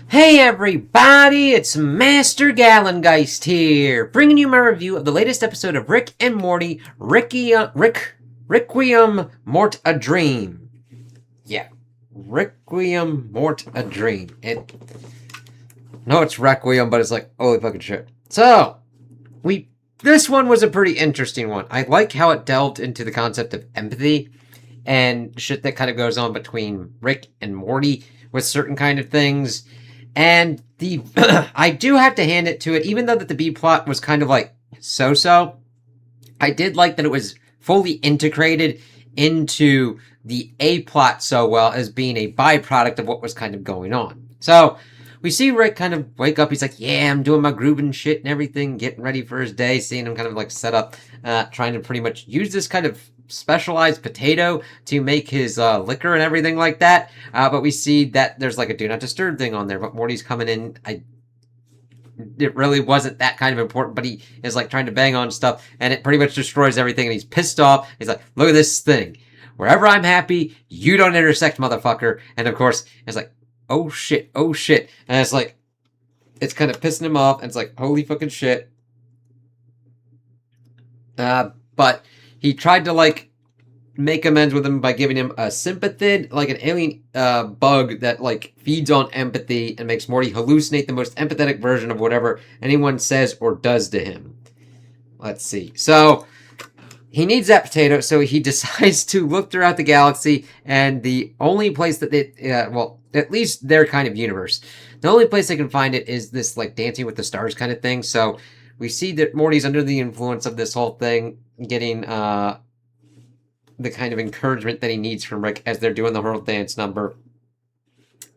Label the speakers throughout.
Speaker 1: Hey everybody, it's Master Gallengeist here, bringing you my review of the latest episode of Rick and Morty, Rickuiem Mort a Dream. Yeah, Rickuiem Mort a Dream. No, it's Requiem, but it's like, holy fucking shit. So, this one was a pretty interesting one. I like how it delved into the concept of empathy and shit that kind of goes on between Rick and Morty with certain kind of things. And I do have to hand it to it, even though that the B plot was kind of like so-so, I did like that it was fully integrated into the A plot so well as being a byproduct of what was kind of going on. So, we see Rick kind of wake up, he's like, yeah, I'm doing my grooving shit and everything, getting ready for his day, seeing him kind of like set up, trying to pretty much use this kind of specialized potato to make his liquor and everything like that. But we see that there's like a do not disturb thing on there, but Morty's coming in. It really wasn't that kind of important, but he is like trying to bang on stuff and it pretty much destroys everything and he's pissed off. He's like, look at this thing. Wherever I'm happy, you don't intersect, motherfucker. And of course, it's like, oh shit. And it's like, it's kind of pissing him off and it's like, holy fucking shit. But he tried to like make amends with him by giving him a sympathid, like an alien bug that like feeds on empathy and makes Morty hallucinate the most empathetic version of whatever anyone says or does to him. Let's see. So he needs that potato, so he decides to look throughout the galaxy, and the only place that well, at least their kind of universe, the only place they can find it is this like Dancing with the Stars kind of thing. So we see that Morty's under the influence of this whole thing, getting the kind of encouragement that he needs from Rick as they're doing the whole dance number.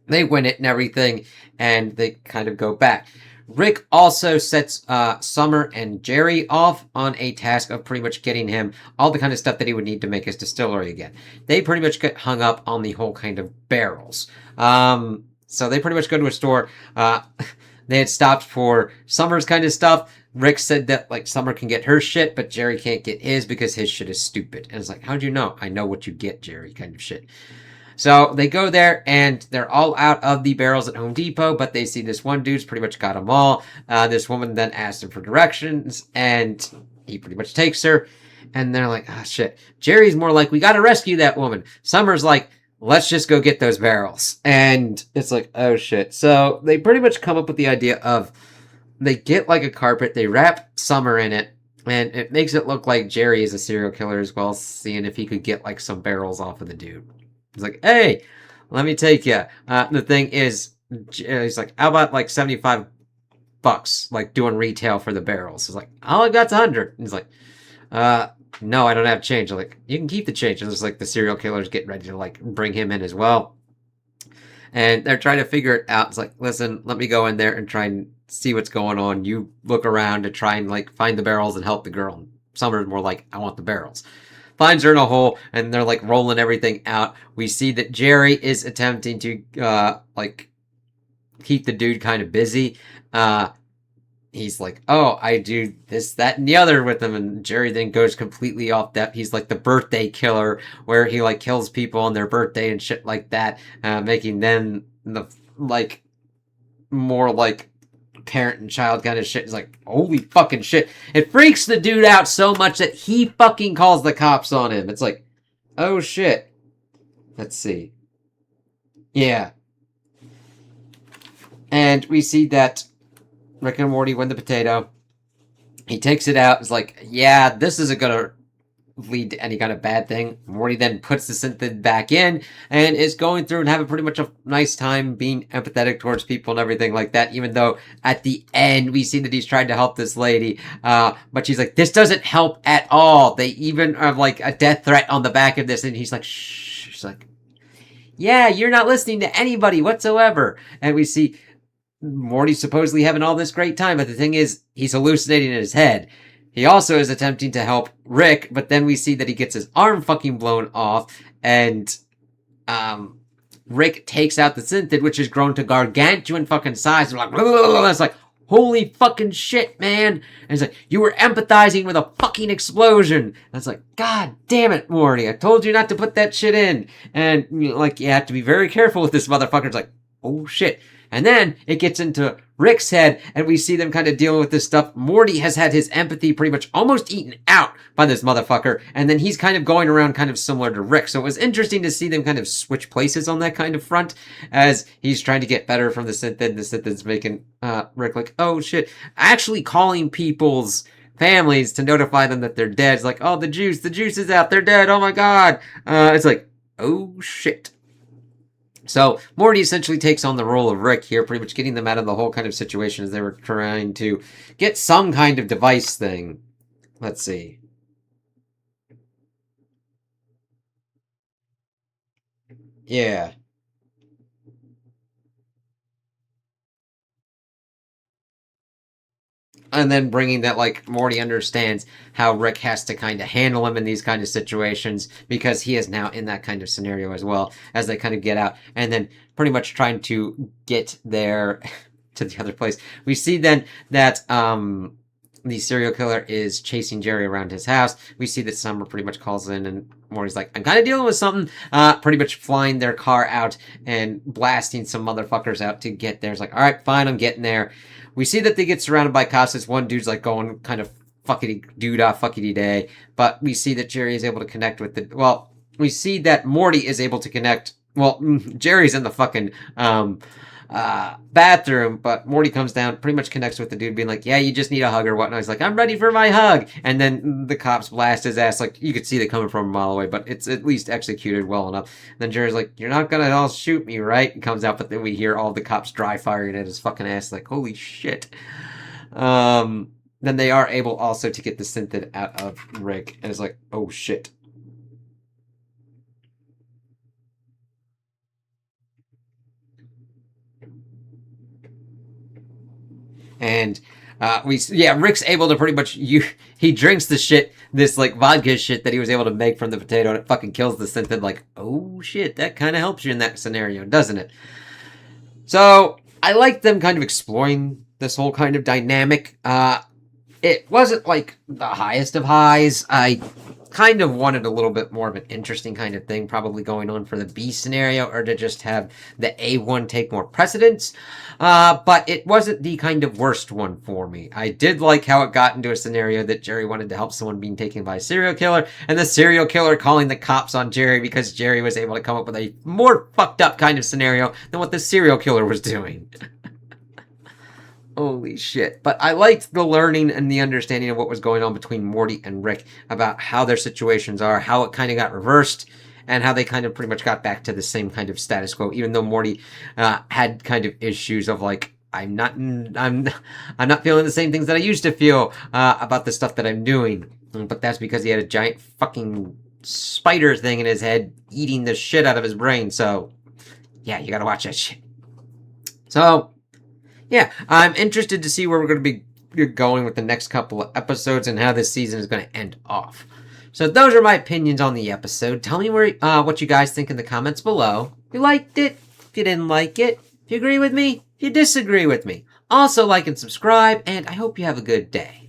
Speaker 1: They win it and everything, and they kind of go back. Rick also sets Summer and Jerry off on a task of pretty much getting him all the kind of stuff that he would need to make his distillery again. They pretty much get hung up on the whole kind of barrels. So they pretty much go to a store. They had stopped for Summer's kind of stuff. Rick said that, like, Summer can get her shit, but Jerry can't get his because his shit is stupid. And it's like, how'd you know? I know what you get, Jerry, kind of shit. So they go there, and they're all out of the barrels at Home Depot, but they see this one dude's pretty much got them all. This woman then asks him for directions, and he pretty much takes her. And they're like, ah, shit. Jerry's more like, we gotta rescue that woman. Summer's like, let's just go get those barrels. And it's like, oh, shit. So they pretty much come up with the idea of, they get like a carpet, they wrap Summer in it, and it makes it look like Jerry is a serial killer as well, seeing if he could get like some barrels off of the dude. He's like, hey, let me take you. The thing is, he's like, how about like $75, like doing retail for the barrels? He's like, all I got's 100. He's like, no, I don't have change. I'm like, you can keep the change. And there's like the serial killer's getting ready to like bring him in as well. And they're trying to figure it out. It's like, listen, let me go in there and try and see what's going on. You look around to try and like find the barrels and help the girl. And Summer's more like, I want the barrels. Finds her in a hole, and they're like rolling everything out. We see that Jerry is attempting to like keep the dude kind of busy. He's like, oh, I do this, that, and the other with him, and Jerry then goes completely off that. He's like the birthday killer, where he like kills people on their birthday and shit like that, making them the like more like parent and child kind of shit. Is like, holy fucking shit. It freaks the dude out so much that he fucking calls the cops on him. It's like, oh shit. Let's see. Yeah. And we see that Rick and Morty win the potato. He takes it out. It's like, yeah, this isn't gonna lead to any kind of bad thing. Morty then puts the synth back in and is going through and having pretty much a nice time being empathetic towards people and everything like that, even though at the end we see that he's trying to help this lady, but she's like, this doesn't help at all. They even have like a death threat on the back of this, and he's like, shh. She's like, yeah, you're not listening to anybody whatsoever. And we see Morty supposedly having all this great time, but the thing is, he's hallucinating in his head. He also is attempting to help Rick, but then we see that he gets his arm fucking blown off, and Rick takes out the synthid, which has grown to gargantuan fucking size. And we're like, blah, blah, blah, blah. It's like, holy fucking shit, man. And it's like, you were empathizing with a fucking explosion. And it's like, god damn it, Morty. I told you not to put that shit in. And, you know, like, you have to be very careful with this motherfucker. It's like, oh shit. And then it gets into Rick's head, and we see them kind of dealing with this stuff. Morty has had his empathy pretty much almost eaten out by this motherfucker, and then he's kind of going around kind of similar to Rick. So it was interesting to see them kind of switch places on that kind of front, as he's trying to get better from the synthid. The synthid's making Rick like, oh shit, actually calling people's families to notify them that they're dead. It's like, oh, the juice is out, they're dead, oh my god. It's like, oh shit. So Morty essentially takes on the role of Rick here, pretty much getting them out of the whole kind of situation as they were trying to get some kind of device thing. Let's see. Yeah. And then bringing that, like, Morty understands how Rick has to kind of handle him in these kind of situations, because he is now in that kind of scenario as well, as they kind of get out, and then pretty much trying to get there to the other place. We see then that the serial killer is chasing Jerry around his house. We see that Summer pretty much calls in, and Morty's like, I'm kind of dealing with something. Pretty much flying their car out and blasting some motherfuckers out to get there. It's like, all right, fine, I'm getting there. We see that they get surrounded by cops. This one dude's like going kind of fuckity day. But we see that Jerry is able to connect with the... Well, we see that Morty is able to connect... Well, Jerry's in the fucking bathroom, but Morty comes down, pretty much connects with the dude, being like, yeah, you just need a hug or whatnot. He's like, I'm ready for my hug. And then the cops blast his ass. Like, you could see they coming from a mile away, but it's at least executed well enough. And then Jerry's like, you're not gonna all shoot me, right? And comes out, but then we hear all the cops dry firing at his fucking ass. Like, holy shit. Then they are able also to get the synthid out of Rick, and it's like, oh shit. And Rick's able to pretty much he drinks the shit, this like vodka shit that he was able to make from the potato, and it fucking kills the synthid. Like, oh shit, that kind of helps you in that scenario, doesn't it? So I like them kind of exploring this whole kind of dynamic. It wasn't like the highest of highs. I kind of wanted a little bit more of an interesting kind of thing probably going on for the B scenario, or to just have the A one take more precedence. But it wasn't the kind of worst one for me. I did like how it got into a scenario that Jerry wanted to help someone being taken by a serial killer, and the serial killer calling the cops on Jerry because Jerry was able to come up with a more fucked up kind of scenario than what the serial killer was doing. Holy shit. But I liked the learning and the understanding of what was going on between Morty and Rick about how their situations are, how it kind of got reversed, and how they kind of pretty much got back to the same kind of status quo, even though Morty had kind of issues of like, I'm not feeling the same things that I used to feel about the stuff that I'm doing. But that's because he had a giant fucking spider thing in his head eating the shit out of his brain. So, yeah, you gotta watch that shit. So, yeah, I'm interested to see where we're going to be going with the next couple of episodes and how this season is going to end off. So those are my opinions on the episode. Tell me what you guys think in the comments below. If you liked it, if you didn't like it, if you agree with me, if you disagree with me. Also like and subscribe, and I hope you have a good day.